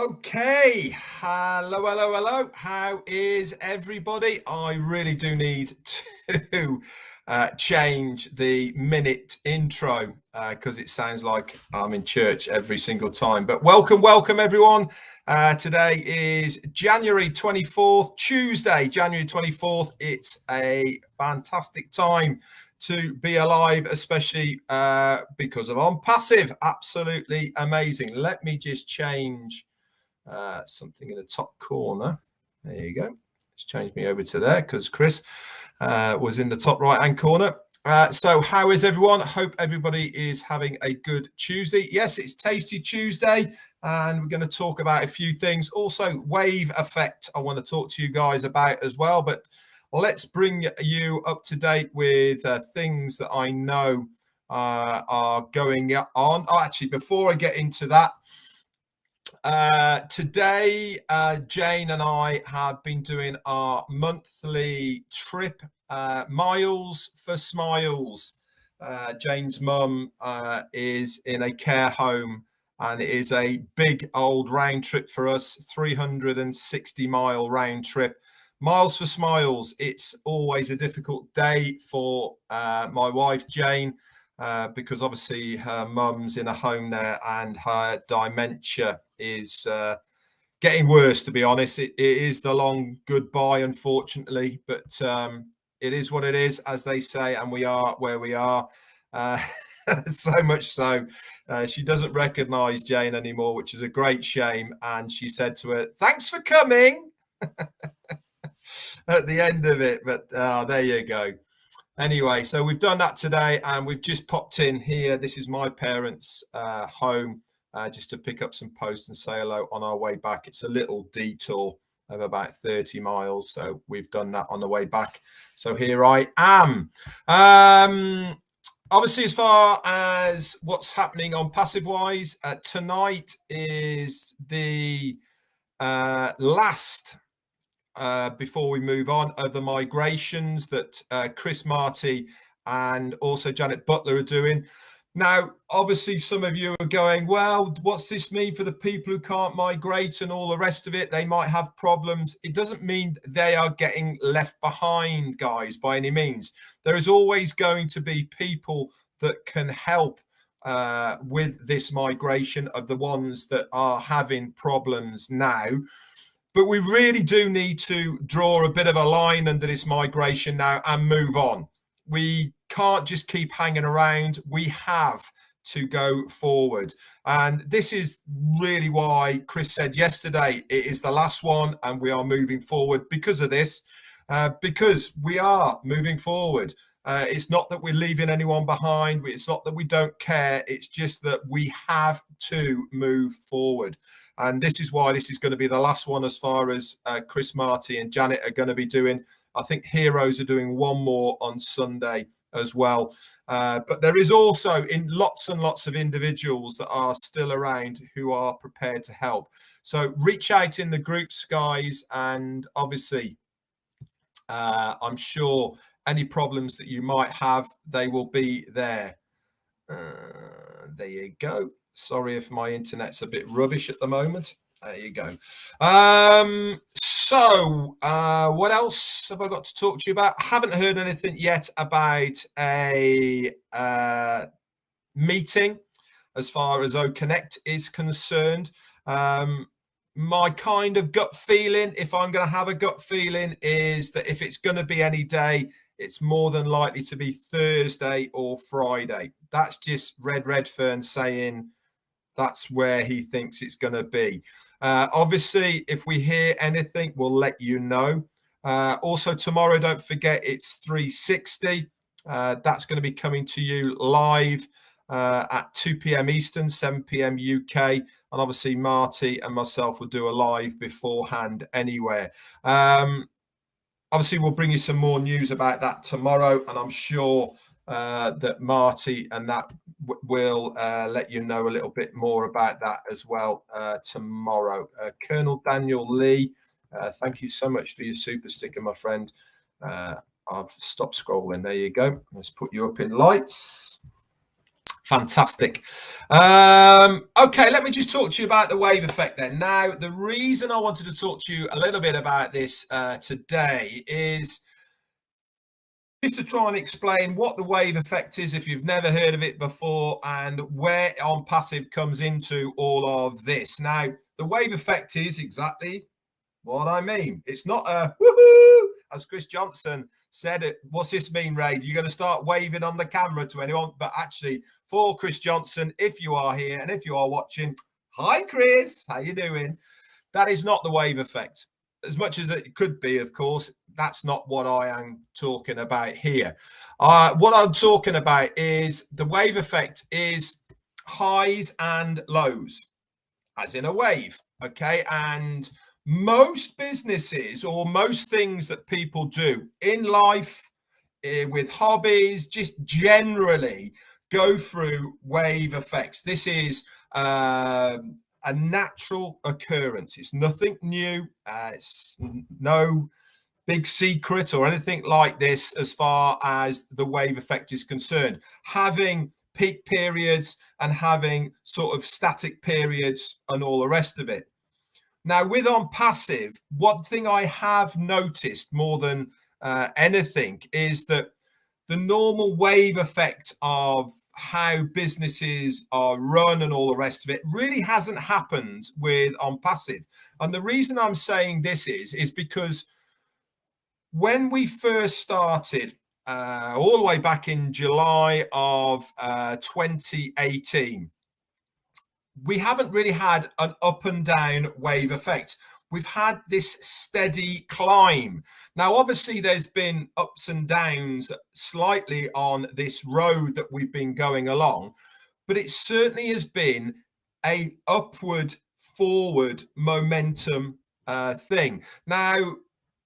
Okay, hello. How is everybody? I really do need to change the minute intro because it sounds like I'm in church every single time. But welcome everyone. Today is January 24th, Tuesday, January 24th. It's a fantastic time to be alive, especially because of OnPassive. Absolutely amazing. Let me just change something in the top corner. There you go. Let's change me over to there because Chris was in the top right hand corner. So how is everyone? Hope everybody is having a good Tuesday. Yes, it's Tasty Tuesday and we're going to talk about a few things. Also, wave effect I want to talk to you guys about as well. But let's bring you up to date with things that I know are going on. Oh, actually, before I get into that, today, Jane and I have been doing our monthly trip, Miles for Smiles. Jane's mum is in a care home and it is a big old round trip for us, 360-mile round trip. Miles for Smiles. It's always a difficult day for my wife, Jane, because obviously her mum's in a home there and her dementia is getting worse, to be honest. It is the long goodbye, unfortunately, but it is what it is, as they say, and we are where we are. So much so, she doesn't recognize Jane anymore, which is a great shame. And she said to her, "Thanks for coming," at the end of it. But there you go. Anyway, so we've done that today and we've just popped in here. This is my parents' home, just to pick up some posts and say hello on our way back. It's a little detour of about 30 miles. So we've done that on the way back. So here I am. Obviously, as far as what's happening on passive-wise, tonight is the last before we move on, of the migrations that Chris Marty and also Janet Butler are doing. Now, obviously, some of you are going, well, what's this mean for the people who can't migrate and all the rest of it? They might have problems. It doesn't mean they are getting left behind, guys, by any means. There is always going to be people that can help with this migration of the ones that are having problems now. But we really do need to draw a bit of a line under this migration now and move on. We can't just keep hanging around. We have to go forward. And this is really why Chris said yesterday, it is the last one and we are moving forward because of this, because we are moving forward. It's not that we're leaving anyone behind. It's not that we don't care. It's just that we have to move forward. And this is why this is going to be the last one as far as Chris Marty and Janet are going to be doing. I think Heroes are doing one more on Sunday as well. But there is also lots and lots of individuals that are still around who are prepared to help. So reach out in the groups, guys. And obviously, I'm sure any problems that you might have, they will be there. There you go. Sorry if my internet's a bit rubbish at the moment. There you go. So what else have I got to talk to you about? I haven't heard anything yet about a meeting as far as O-Connect is concerned. My kind of gut feeling, if I'm going to have a gut feeling, is that if it's going to be any day, it's more than likely to be Thursday or Friday. That's just Redfern saying that's where he thinks it's going to be. Obviously, if we hear anything, we'll let you know. Also, tomorrow, don't forget, it's 360. That's going to be coming to you live at 2 p.m. Eastern, 7 p.m. UK. And obviously, Marty and myself will do a live beforehand anywhere. Obviously, we'll bring you some more news about that tomorrow, and I'm sure that Marty and that will let you know a little bit more about that as well tomorrow. Colonel Daniel Lee, thank you so much for your super sticker, my friend. I've stopped scrolling. There you go. Let's put you up in lights. Fantastic. Okay, let me just talk to you about the wave effect then. Now, the reason I wanted to talk to you a little bit about this today is just to try and explain what the wave effect is if you've never heard of it before, and where OnPassive comes into all of this. Now, the wave effect is exactly what I mean. It's not a woohoo, as Chris Johnson said it. What's this mean, Ray? You're going to start waving on the camera to anyone? But actually, for Chris Johnson, if you are here and if you are watching, hi Chris, how you doing? That is not the wave effect. As much as it could be, of course, that's not what I am talking about here. What I'm talking about is the wave effect is highs and lows, as in a wave, okay? And most businesses or most things that people do in life, with hobbies, just generally go through wave effects. This is a natural occurrence. It's nothing new. It's no big secret or anything like this as far as the wave effect is concerned. Having peak periods and having sort of static periods and all the rest of it. Now, with OnPassive, one thing I have noticed more than anything is that the normal wave effect of how businesses are run and all the rest of it really hasn't happened with OnPassive. And the reason I'm saying this is because when we first started, all the way back in July of 2018, we haven't really had an up and down wave effect. We've had this steady climb. Now, obviously, there's been ups and downs slightly on this road that we've been going along, but it certainly has been a upward, forward momentum thing. Now,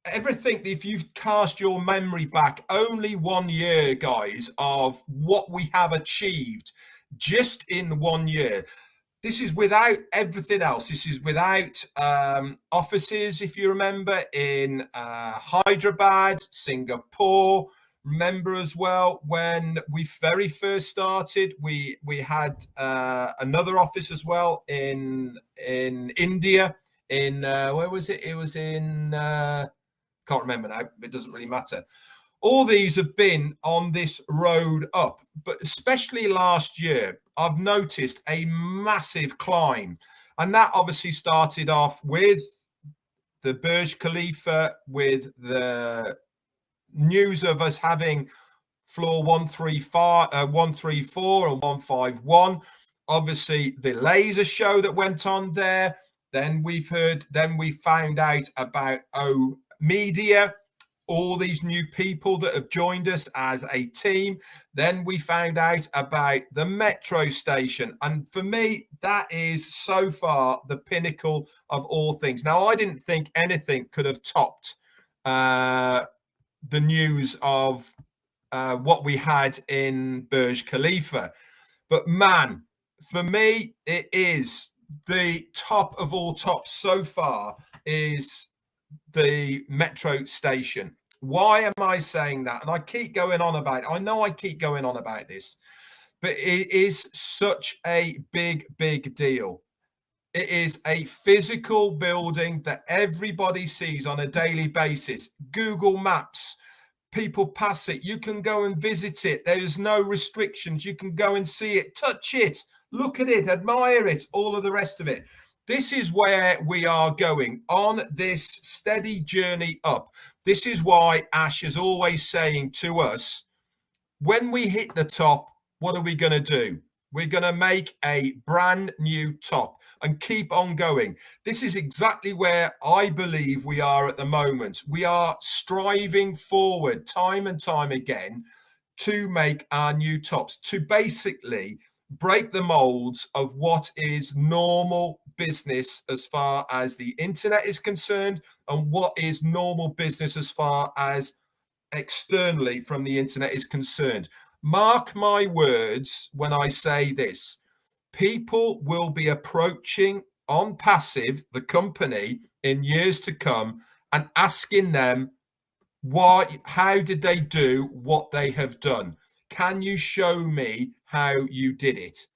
everything, if you've cast your memory back only 1 year, guys, of what we have achieved just in 1 year. This is without everything else. This is without offices, if you remember, in Hyderabad, Singapore. Remember as well, when we very first started, we had another office as well in India. In where was it? It was in can't remember now. It doesn't really matter. All these have been on this road up, but especially last year, I've noticed a massive climb. And that obviously started off with the Burj Khalifa, with the news of us having floor 134 and 151. Obviously, the laser show that went on there. Then we found out about O-Media, all these new people that have joined us as a team. Then we found out about the metro station. And for me, that is so far the pinnacle of all things. Now, I didn't think anything could have topped the news of what we had in Burj Khalifa. But man, for me, it is the top of all tops so far is the metro station. Why am I saying that? And I keep going on about it. I know I keep going on about this, but it is such a big, big deal. It is a physical building that everybody sees on a daily basis. Google Maps, people pass it. You can go and visit it. There's no restrictions. You can go and see it, touch it, look at it, admire it, all of the rest of it. This is where we are going on this steady journey up. This is why Ash is always saying to us, when we hit the top, what are we going to do? We're going to make a brand new top and keep on going. This is exactly where I believe we are at the moment. We are striving forward time and time again to make our new tops, to basically break the molds of what is normal business as far as the internet is concerned, and what is normal business as far as externally from the internet is concerned. Mark my words when I say this. People will be approaching OnPassive, the company, in years to come and asking them, how did they do what they have done? Can you show me how you did it?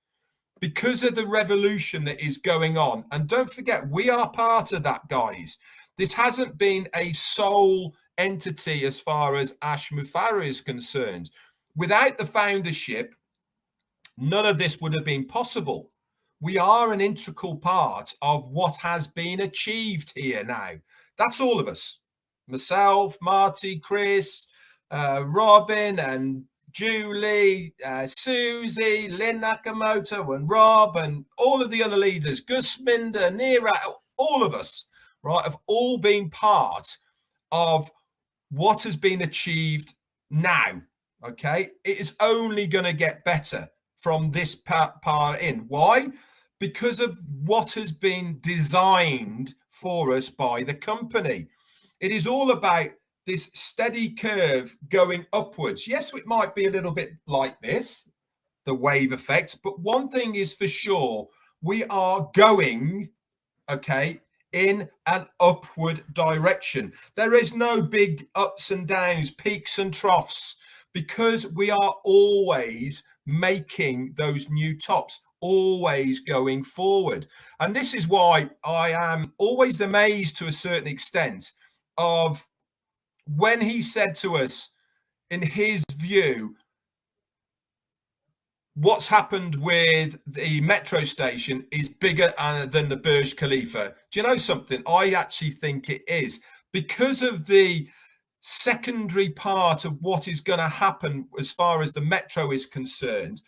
Because of the revolution that is going on. And don't forget, we are part of that, guys. This hasn't been a sole entity as far as Ash Mufareh is concerned. Without the foundership, none of this would have been possible. We are an integral part of what has been achieved here now. That's all of us. Myself, Marty, Chris, Robin, and Julie, Susie, Lynn Nakamoto, and Rob, and all of the other leaders, Gus Minder, Nira, all of us, right, have all been part of what has been achieved now. Okay, it is only going to get better from this part in. Why? Because of what has been designed for us by the company. It is all about this steady curve going upwards. Yes, it might be a little bit like this, the wave effect, but one thing is for sure, we are going, okay, in an upward direction. There is no big ups and downs, peaks and troughs, because we are always making those new tops, always going forward. And this is why I am always amazed to a certain extent of when he said to us, in his view, what's happened with the metro station is bigger than the Burj Khalifa. Do you know something? I actually think it is, because of the secondary part of what is going to happen as far as the metro is concerned.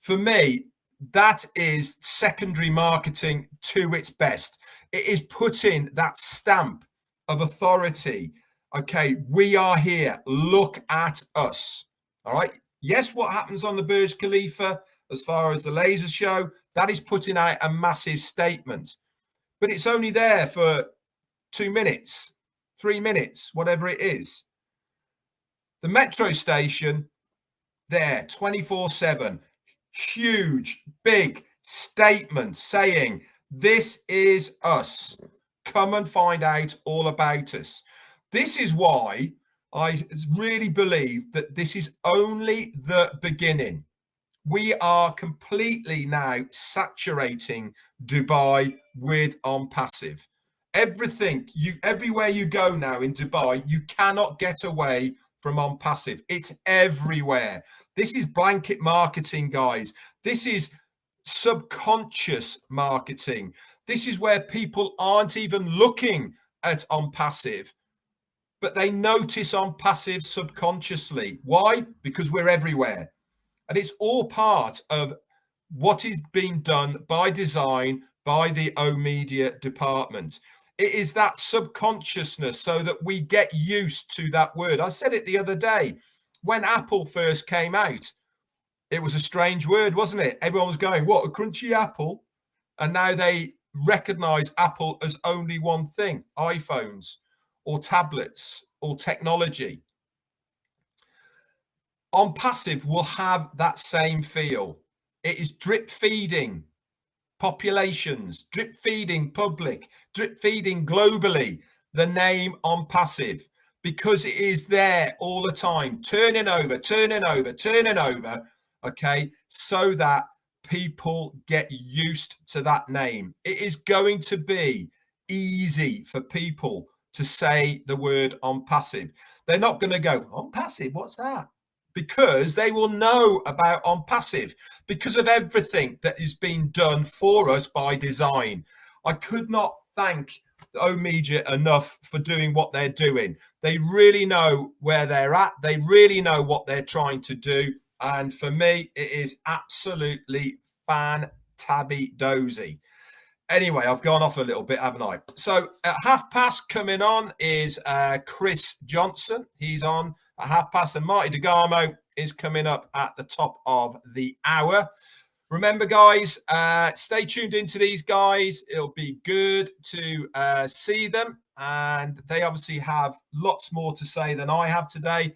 For me, that is secondary marketing to its best. It is putting that stamp of authority. Okay, we are here. Look at us. All right. Yes, what happens on the Burj Khalifa as far as the laser show, that is putting out a massive statement. But it's only there for 2 minutes, 3 minutes, whatever it is. The metro station, there, 24/7, huge, big statement saying, this is us. Come and find out all about us. This is why I really believe that this is only the beginning. We are completely now saturating Dubai with OnPassive. Everything, everywhere you go now in Dubai, you cannot get away from OnPassive. It's everywhere. This is blanket marketing, guys. This is subconscious marketing. This is where people aren't even looking at OnPassive, but they notice OnPassive subconsciously. Why? Because we're everywhere. And it's all part of what is being done by design by the O-Media department. It is that subconsciousness so that we get used to that word. I said it the other day. When Apple first came out, it was a strange word, wasn't it? Everyone was going, what, a crunchy apple? And now they recognize Apple as only one thing, iPhones or tablets or technology. OnPassive will have that same feel. It is drip feeding populations, drip feeding public, drip feeding globally, the name OnPassive, because it is there all the time, turning over, okay, so that people get used to that name. It is going to be easy for people to say the word OnPassive. They're not going to go, OnPassive, what's that? Because they will know about OnPassive because of everything that is being done for us by design. I could not thank O-Media enough for doing what they're doing. They really know where they're at. They really know what they're trying to do. And for me, it is absolutely fantabby-dozy. Anyway, I've gone off a little bit, haven't I? So at 1/2 coming on is Chris Johnson. He's on at 1/2, and Marty DeGarmo is coming up at the top of the hour. Remember, guys, stay tuned into these guys. It'll be good to see them, and they obviously have lots more to say than I have today.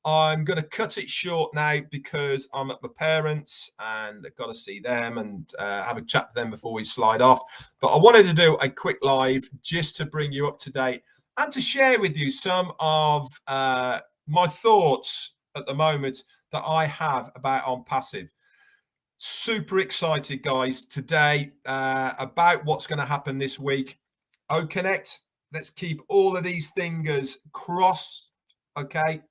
I'm going to cut it short now because I'm at my parents and I've got to see them and have a chat with them before we slide off. But I wanted to do a quick live just to bring you up to date and to share with you some of my thoughts at the moment that I have about OnPassive. Super excited, guys, today about what's going to happen this week. O-Connect, let's keep all of these fingers crossed, okay?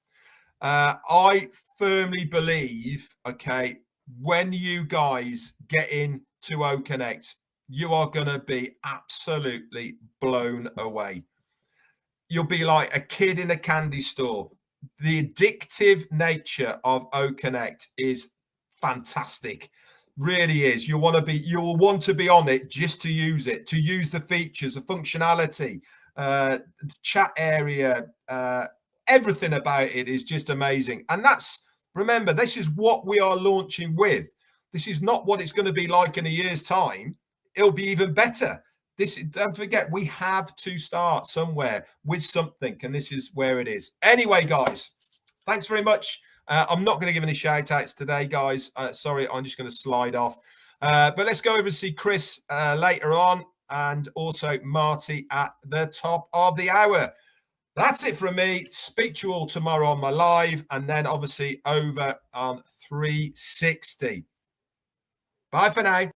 I firmly believe, okay, when you guys get into O-Connect, you are going to be absolutely blown away. You'll be like a kid in a candy store. The addictive nature of O-Connect is fantastic. Really is. You'll want to be on it just to use it, to use the features, the functionality, the chat area, everything about it is just amazing. And remember, this is what we are launching with. This is not what it's going to be like in a year's time. It'll be even better. Don't forget, we have to start somewhere with something, and this is where it is. Anyway, guys, thanks very much. I'm not going to give any shout outs today, guys. Sorry, I'm just going to slide off. But let's go over and see Chris later on, and also Marty at the top of the hour. That's it from me. Speak to you all tomorrow on my live, and then obviously over on 360. Bye for now.